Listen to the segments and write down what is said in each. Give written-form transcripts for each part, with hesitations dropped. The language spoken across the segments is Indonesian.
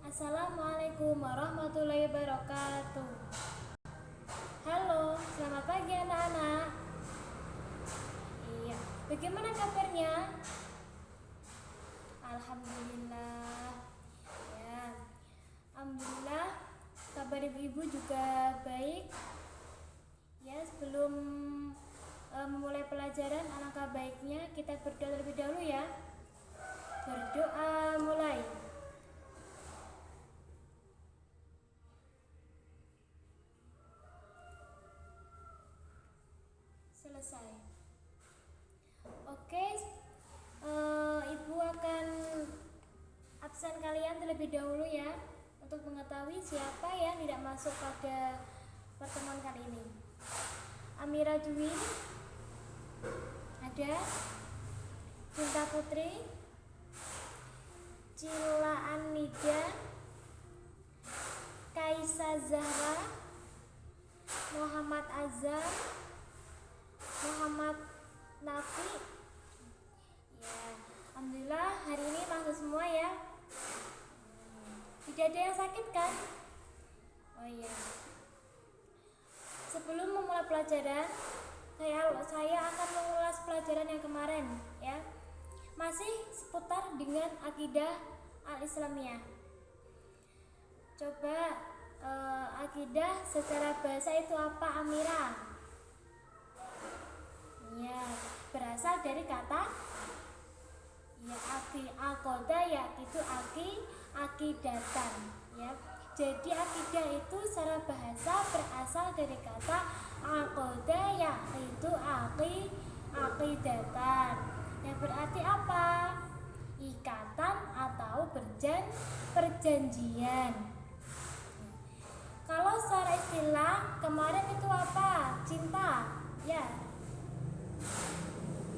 Assalamualaikum warahmatullahi wabarakatuh. Halo, selamat pagi anak-anak. Iya, bagaimana kabarnya? Alhamdulillah. Ya, alhamdulillah. Kabar ibu-ibu juga baik. Ya, sebelum memulai pelajaran, alangkah baiknya kita berdoa terlebih dahulu ya. Berdoa mulai. Selesai. Oke, ibu akan absen kalian terlebih dahulu ya, untuk mengetahui siapa yang tidak masuk pada pertemuan kali ini. Amira Dwi ada, Cinta Putri, Cila Anida, Kaisa Zahra, Muhammad Azam, Muhammad Nafi. Ya, alhamdulillah hari ini masuk semua ya. Tidak ada yang sakit kan? Oh iya. Sebelum memulai pelajaran, saya akan mengulas pelajaran yang kemarin ya. Masih seputar dengan akidah al-Islamiyah. Coba akidah secara bahasa itu apa, Amira? Ya, berasal dari kata ya aqoda, yaitu akidatan ya. Jadi akidah itu secara bahasa berasal dari kata aqoda, yaitu akidatan. Yang berarti apa? Ikatan atau perjanjian. Kalau secara istilah kemarin itu apa? Cinta ya.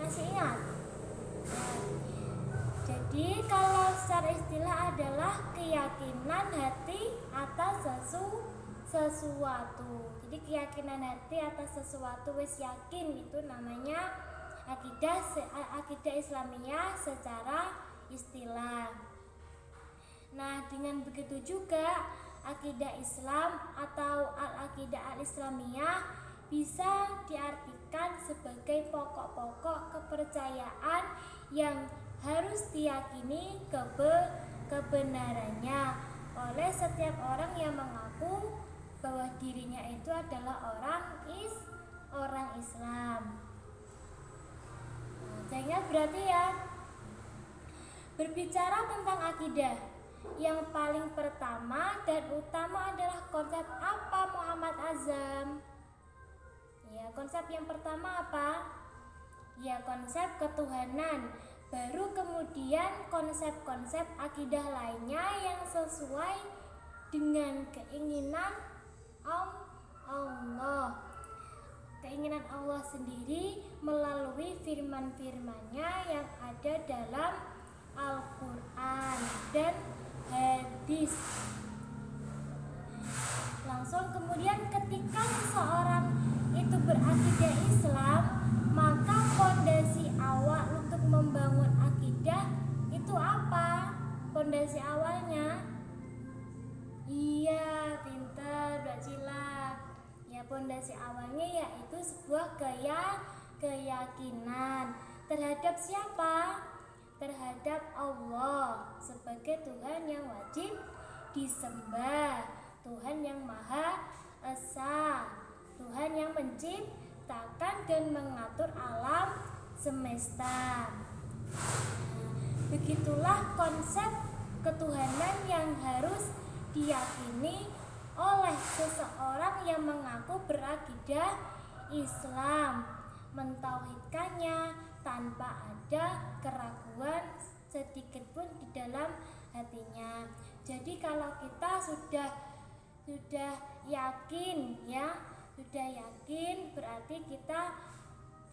Masih ingat? Ya. Jadi kalau secara istilah adalah keyakinan hati atas sesuatu. Jadi keyakinan hati atas sesuatu, wis yakin, itu namanya akidah Islamiyah secara istilah. Nah, dengan begitu juga akidah Islam atau al-akidah al-Islamiyah bisa diartikan sebagai pokok-pokok kepercayaan yang harus diyakini kebenarannya oleh setiap orang yang mengaku bahwa dirinya itu adalah orang Islam. Nah, berarti ya, berbicara tentang akidah, yang paling pertama dan utama adalah konsep apa, Muhammad Azam? Ya, konsep yang pertama apa? Ya, konsep ketuhanan. Baru kemudian konsep-konsep akidah lainnya yang sesuai dengan keinginan Allah. Keinginan Allah sendiri melalui firman-firman-Nya yang ada dalam Al-Quran dan hadis. Langsung kemudian ketika seseorang itu berakidah Islam, maka fondasi awal untuk membangun akidah itu apa? Fondasi awalnya? Iya, pintar Mbak Cila. Ya, fondasi awalnya yaitu sebuah keyakinan terhadap siapa? Terhadap Allah sebagai Tuhan yang wajib disembah, Tuhan yang Maha Esa, Tuhan yang menciptakan dan mengatur alam semesta. Begitulah konsep ketuhanan yang harus diyakini oleh seseorang yang mengaku berakidah Islam, mentauhidkannya tanpa ada keraguan sedikit pun di dalam hatinya. Jadi kalau kita sudah yakin ya, berarti kita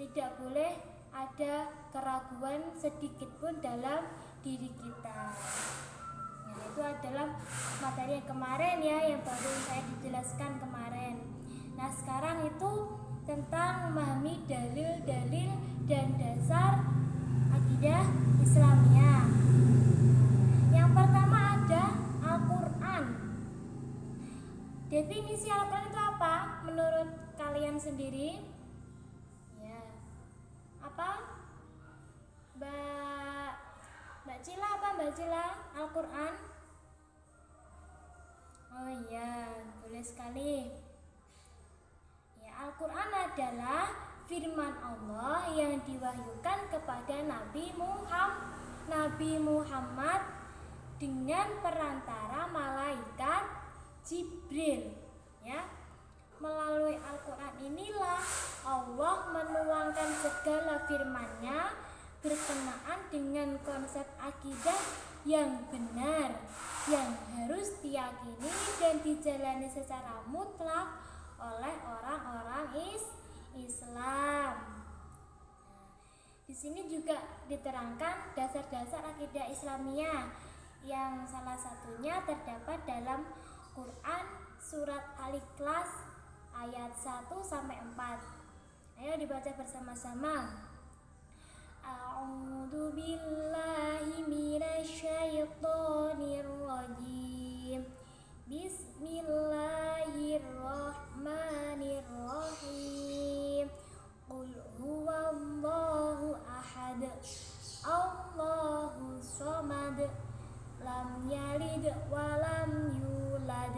tidak boleh ada keraguan sedikit pun dalam diri kita. Ya, itu adalah materi yang kemarin ya, yang baru saya dijelaskan kemarin. Nah, sekarang itu tentang memahami dalil-dalil dan dasar akidah Islamiyah. Yang pertama ada Al-Quran. definisi Al-Quran itu apa menurut kalian sendiri? Ya, apa? Mbak Cila, apa Mbak Cila? Al-Quran? Oh iya, boleh sekali. Ya, Al-Quran adalah firman Allah yang diwahyukan kepada Nabi Muhammad dengan perantara malaikat Jibril. Ya, melalui Al-Quran inilah Allah menuangkan segala firman-Nya berkenaan dengan konsep akidah yang benar yang harus diyakini dan dijalani secara mutlak oleh orang-orang Islam. Di sini juga diterangkan dasar-dasar akidah Islamiyah yang salah satunya terdapat dalam Quran surat Al-Ikhlas ayat 1 sampai 4. Ayo dibaca bersama-sama. A'udzu billahi minasyaitonir rajim. Bismillahirrahmanirrahim. Qul huwallahu ahad. Allahu shamad. Lam yalid wa lam yulad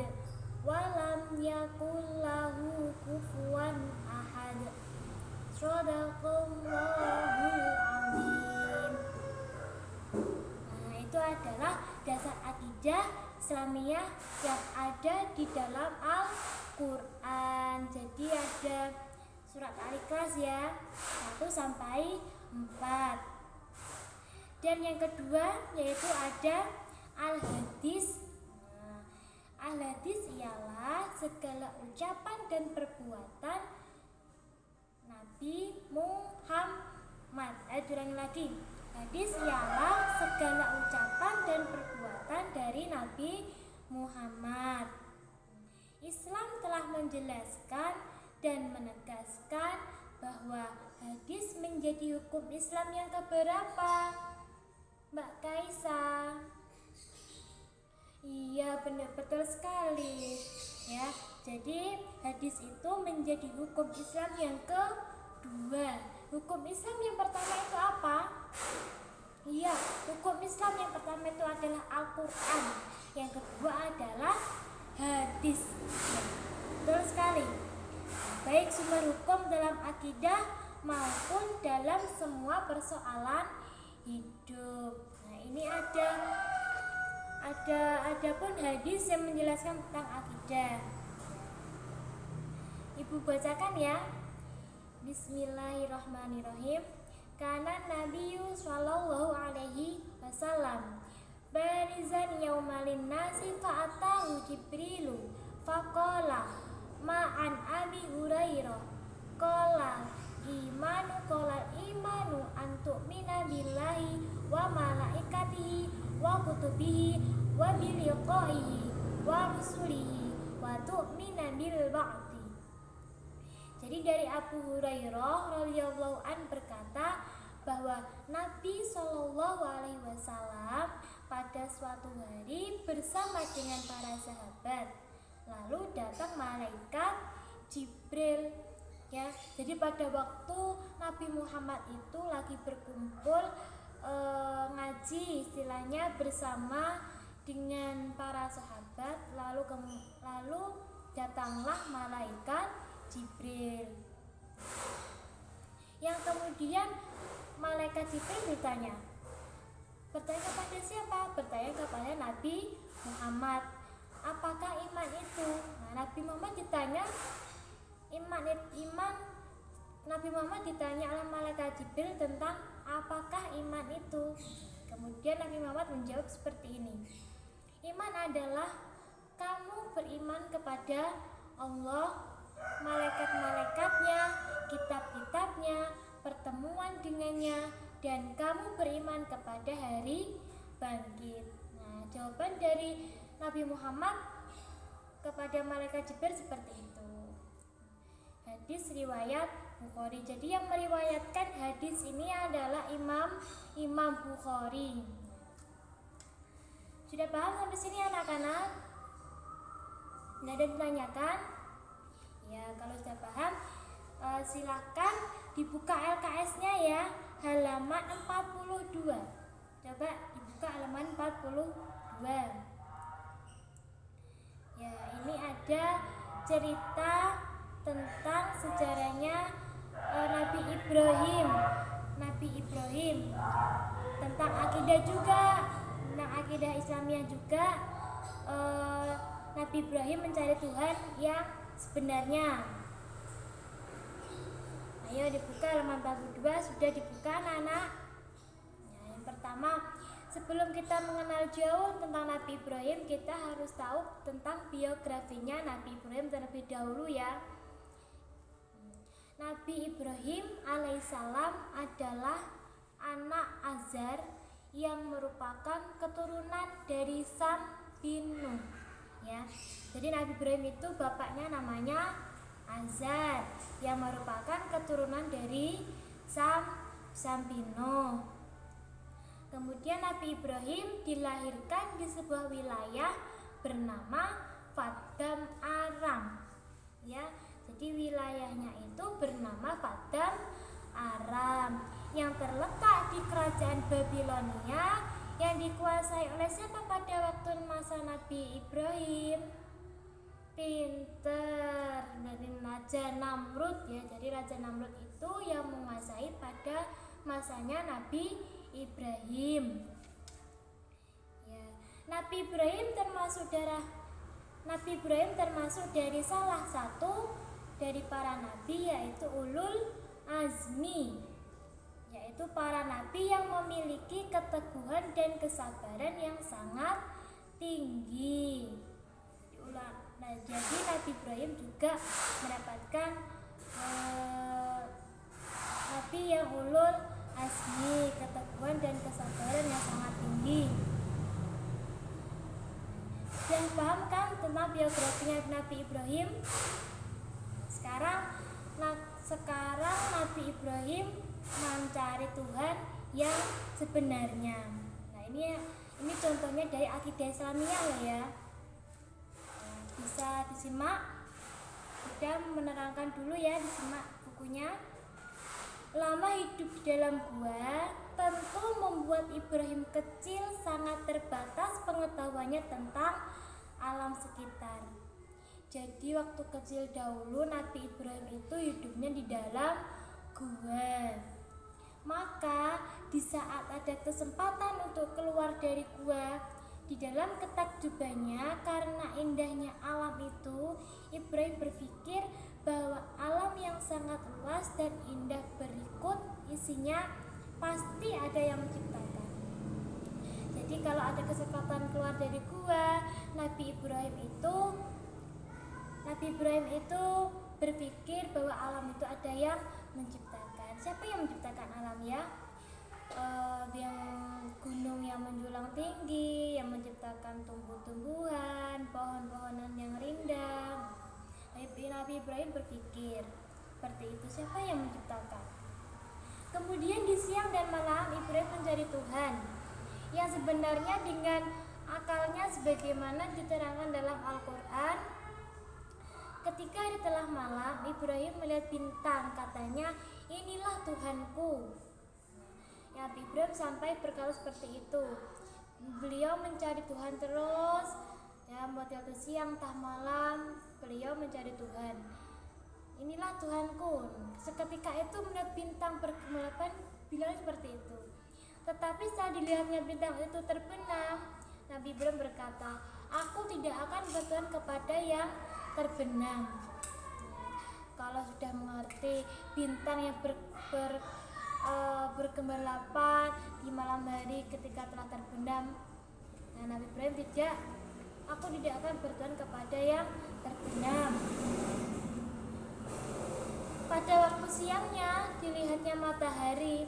wa lam yakul lahu kufuwan ahad. Shadaqallahul azim. Nah, itu adalah dasar akidah Islamiyah yang ada di dalam Al-Quran. Jadi ada surat Al-Ikhlas ya, 1 sampai 4. Dan yang kedua yaitu ada Al-Hadis. Nah, Al-Hadis ialah segala ucapan dan perbuatan Nabi Muhammad. Ulangi lagi. Hadis ialah segala ucapan dan perbuatan dari Nabi Muhammad. Islam telah menjelaskan dan menegaskan bahwa hadis menjadi hukum Islam yang keberapa? Mbak Kaisa. Iya, benar, betul sekali. Ya, jadi hadis itu menjadi hukum Islam yang kedua. Hukum Islam yang pertama itu apa? Iya, hukum Islam yang pertama itu adalah Al-Quran. Yang kedua adalah hadis. Ya, betul sekali. Baik sumber hukum dalam akidah maupun dalam semua persoalan hidup. Nah, ini adapun hadis yang menjelaskan tentang akidah. Ibu bacakan ya. Bismillahirrahmanirrahim. Kana Nabiyyu sallallahu alaihi wasallam barizan yaumalin nasi fa'atahu Jibrilu faqala ma'an Abi Hurairah qala imanu antu'mina billahi wa malaikatihi wa kutubihi wa biliqaihi wa rusulihi wa tu'mina bil ba'di. Jadi dari Abu Hurairah radhiyallahu an berkata bahwa Nabi Shallallahu alaihi wasallam pada suatu hari bersama dengan para sahabat, lalu datang malaikat Jibril. Ya, jadi pada waktu Nabi Muhammad itu lagi berkumpul ngaji istilahnya bersama dengan para sahabat, lalu datanglah malaikat Jibril. Yang kemudian malaikat Jibril bertanya kepada siapa? Bertanya kepada Nabi Muhammad, apakah iman itu? Nah, Nabi Muhammad ditanya Nabi Muhammad ditanya oleh malaikat Jibril tentang apakah iman itu. Kemudian Nabi Muhammad menjawab seperti ini. Iman adalah kamu beriman kepada Allah, malaikat-malaikatnya, kitab-kitabnya, pertemuan dengannya, dan kamu beriman kepada hari bangkit. Nah, jawaban dari Nabi Muhammad kepada malaikat Jibril seperti itu. Hadis riwayat Bukhari. Jadi yang meriwayatkan hadis ini adalah Imam Bukhari. Sudah paham sampai sini anak-anak? Nggak ada ditanyakan? Ya, kalau sudah paham, silakan dibuka LKS-nya ya, halaman 42. Coba dibuka halaman 42. Ya, ini ada cerita tentang sejarahnya Nabi Ibrahim. Nabi Ibrahim, tentang akidah juga, tentang akidah Islamiyah juga. Nabi Ibrahim mencari Tuhan yang sebenarnya. Ayo dibuka halaman 42, sudah dibuka anak-anak. Nah, yang pertama, sebelum kita mengenal jauh tentang Nabi Ibrahim, kita harus tahu tentang biografinya Nabi Ibrahim terlebih dahulu ya. Nabi Ibrahim alaihissalam adalah anak Azar yang merupakan keturunan dari Sam bin Nuh. Ya, jadi Nabi Ibrahim itu bapaknya namanya Azar yang merupakan keturunan dari Sam bin Nuh. Kemudian Nabi Ibrahim dilahirkan di sebuah wilayah bernama Paddan Aram. Ya, jadi wilayahnya itu bernama Paddan Aram yang terletak di kerajaan Babilonia yang dikuasai oleh siapa pada waktu masa Nabi Ibrahim? Pinter, dari Raja Namrud ya. Jadi Raja Namrud itu yang menguasai pada masanya Nabi Ibrahim. Ya, Nabi Ibrahim termasuk dari salah satu dari para nabi, yaitu ulul azmi, yaitu para nabi yang memiliki keteguhan dan kesabaran yang sangat tinggi. Nah, jadi Nabi Ibrahim juga mendapatkan nabi yang ulul azmi, keteguhan dan kesabaran yang sangat tinggi. Sudah paham kan tentang biografinya Nabi Ibrahim? Sekarang Nabi Ibrahim mencari Tuhan yang sebenarnya. Nah, ini contohnya dari akidah Islamiyah loh ya. Bisa disimak. Sudah menerangkan dulu ya, disimak bukunya. Lama hidup di dalam gua tentu membuat Ibrahim kecil sangat terbatas pengetahuannya tentang alam sekitar. Jadi waktu kecil dahulu Nabi Ibrahim itu hidupnya di dalam gua. Maka di saat ada kesempatan untuk keluar dari gua, di dalam ketakjubannya karena indahnya alam itu, Ibrahim berpikir bahwa alam yang sangat luas dan indah berikut isinya pasti ada yang menciptakan. Jadi kalau ada kesempatan keluar dari gua, Nabi Ibrahim itu berpikir bahwa alam itu ada yang menciptakan. Siapa yang menciptakan alam ya? Yang gunung yang menjulang tinggi, yang menciptakan tumbuh-tumbuhan, pohon-pohonan yang rindang. Nabi Ibrahim berpikir seperti itu, siapa yang menciptakan? Kemudian di siang dan malam Ibrahim mencari Tuhan yang sebenarnya dengan akalnya sebagaimana diterangkan dalam Al-Quran. Ketika hari telah malam, Ibrahim melihat bintang, katanya, inilah Tuhanku. Ya, Nabi Ibrahim sampai berkata seperti itu. Beliau mencari Tuhan terus, ya, waktu siang entah malam, beliau mencari Tuhan. Inilah Tuhanku. Seketika itu melihat bintang bergelapan, bilang seperti itu. Tetapi saat dilihatnya bintang itu terbenam, Nabi Ibrahim berkata, aku tidak akan bertuhan kepada yang terbenam. Kalau sudah mengerti bintang yang bergelapan di malam hari ketika telah terbenam, nah, Nabi Ibrahim tidak, aku tidak akan bertuhan kepada yang terbenam. Pada waktu siangnya dilihatnya matahari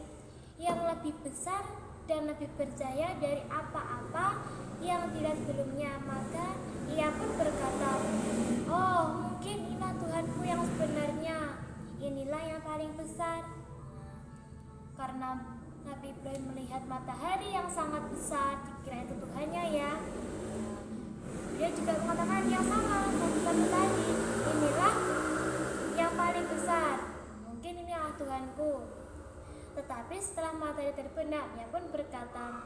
yang lebih besar dan lebih bercahaya dari apa-apa yang dilihat sebelumnya. Maka ia pun berkata, oh, mungkin inilah Tuhanku yang sebenarnya, inilah yang paling besar. Karena Nabi Ibrahim melihat matahari yang sangat besar, dikira itu Tuhannya ya. Dia juga mengatakan yang sama, kamu tadi, inilah yang paling besar. Mungkin inilah Tuhanku. Tetapi setelah matahari terbenam, ia pun berkata,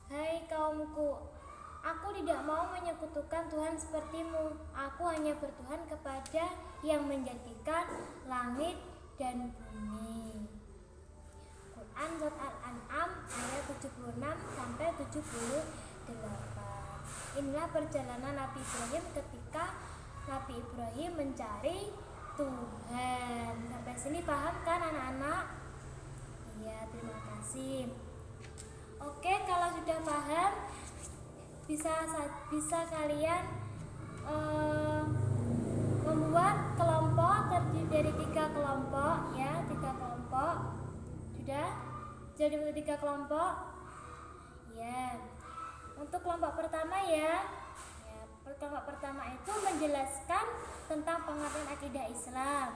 hai kaumku, aku tidak mau menyekutukan Tuhan sepertimu. Aku hanya bertuhan kepada yang menjadikan langit dan bumi. Quran Surat Al-An'am ayat 76 sampai 78. Inilah perjalanan Nabi Ibrahim ketika Nabi Ibrahim mencari Tuhan. Sampai sini paham kan anak-anak? Iya, terima kasih. Oke, kalau sudah paham, bisa kalian membuat kelompok terdiri dari 3 kelompok ya, 3 kelompok. Sudah? Jadi 3 kelompok. Ya. Untuk kelompok pertama ya, kelompok pertama itu menjelaskan tentang pengertian akidah Islam.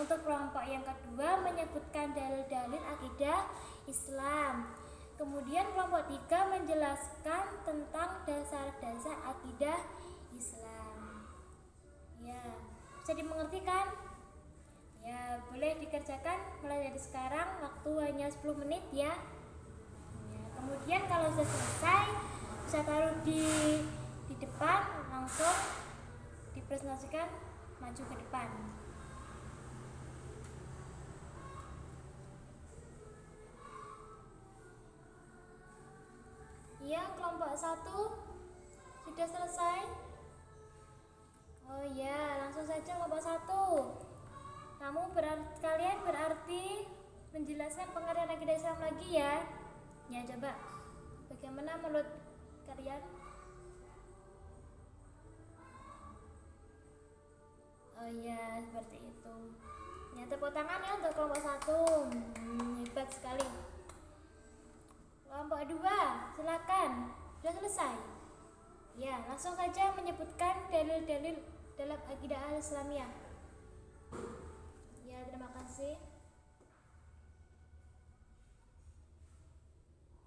Untuk kelompok yang kedua menyebutkan dalil-dalil akidah Islam. Kemudian kelompok 3 menjelaskan tentang dasar-dasar akidah Islam. Ya, bisa dimengerti kan? Ya, boleh dikerjakan mulai dari sekarang, waktu hanya 10 menit ya. Kemudian kalau sudah selesai, bisa taruh di depan, langsung dipresentasikan, maju ke depan. Ya, kelompok 1 sudah selesai. Oh ya, langsung saja kelompok 1. Kalian berarti menjelaskan pengertian akidah Islam lagi ya. Ya, coba bagaimana menurut kalian? Oh ya, seperti itu. Ya, tepuk tangan ya untuk kelompok 1. Hebat sekali. Kelompok 2, silakan. Sudah selesai? Ya, langsung saja menyebutkan dalil-dalil dalam akidah al-Islamiyah. Ya, terima kasih.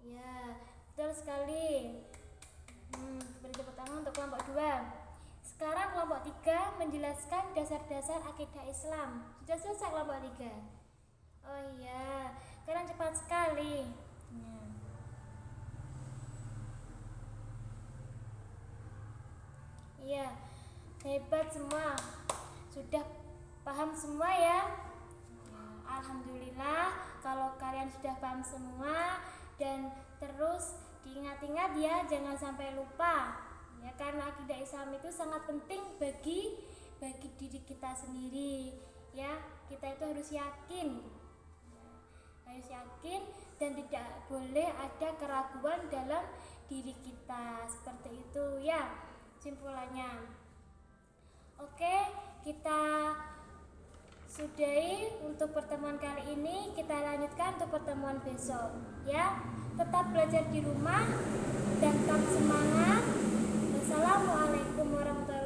Ya, betul sekali. Beri tepuk tangan untuk kelompok 2. Sekarang kelompok 3 menjelaskan dasar-dasar akidah Islam. Sudah selesai kelompok 3. Oh iya, kalian cepat sekali. Iya, hebat semua. Sudah paham semua ya? Alhamdulillah kalau kalian sudah paham semua, dan terus diingat-ingat ya, jangan sampai lupa ya, karena akidah Islam itu sangat penting bagi diri kita sendiri ya. Kita itu harus yakin dan tidak boleh ada keraguan dalam diri kita, seperti itu ya simpulannya. Oke, kita sudahi untuk pertemuan kali ini. Kita lanjutkan untuk pertemuan besok ya. Tetap belajar di rumah dan tetap semangat. Wassalamualaikum warahmatullahi wabarakatuh.